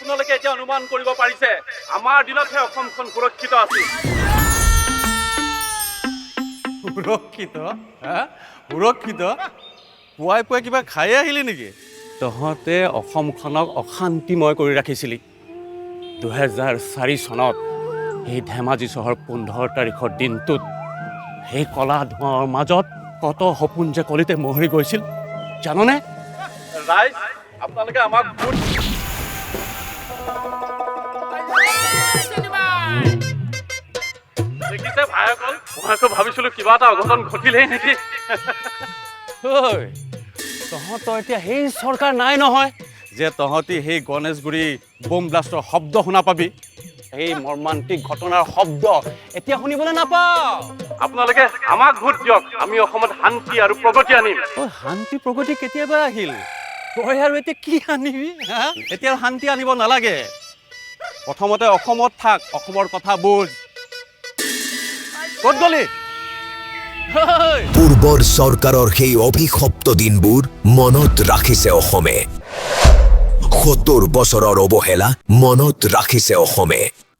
আপোনালোকে এতিয়া অনুমান কৰিব পাৰিছে আমাৰ দিনতহে অসমখন সুৰক্ষিত আছিল। সুৰক্ষিত? সুৰক্ষিত? পুৱাই পুৱাই কিবা খাই আহিলি নেকি? তহঁতে অসমখনক অশান্তিময় কৰি ৰাখিছিলি। 2004 চনত এই ধেমাজি চহৰ 15 তাৰিখৰ দিনটোত সেই কলা ধোঁৱাৰ মাজত কত সপোন যে কলিতে মহৰি গৈছিল জাননে? ৰাইজ আপোনালোকে আমাক ভোট দেখিছে ভাইসকল, মইতো ভাবিছিলো কিবা এটা অঘটন ঘটিলেই নেকি। ঐ তহঁতৰ এতিয়া সেই চৰকাৰ নাই নহয় যে তহঁতি সেই গণেশগুৰি বোম ব্লাষ্টৰ শব্দ শুনা পাবি। সেই মৰ্মান্তিক ঘটনাৰ শব্দ এতিয়া শুনিবলৈ নাপাওঁ। আপোনালোকে আমাক ভোট দিয়ক, আমি অসমত শান্তি আৰু প্ৰগতি আনিম। শান্তি প্ৰগতি কেতিয়াবা আহিল, তই আৰু এতিয়া কি আনিবি? এতিয়া শান্তি আনিব নালাগে। প্ৰথমতে অসমত থাক, অসমৰ কথা বুজ। ক'ত গলি? পূৰ্বৰ চৰকাৰৰ সেই অভিশপ্ত দিনবোৰ মনত ৰাখিছে অসমে। 70 বছৰৰ অৱহেলা মনত ৰাখিছে অসমে।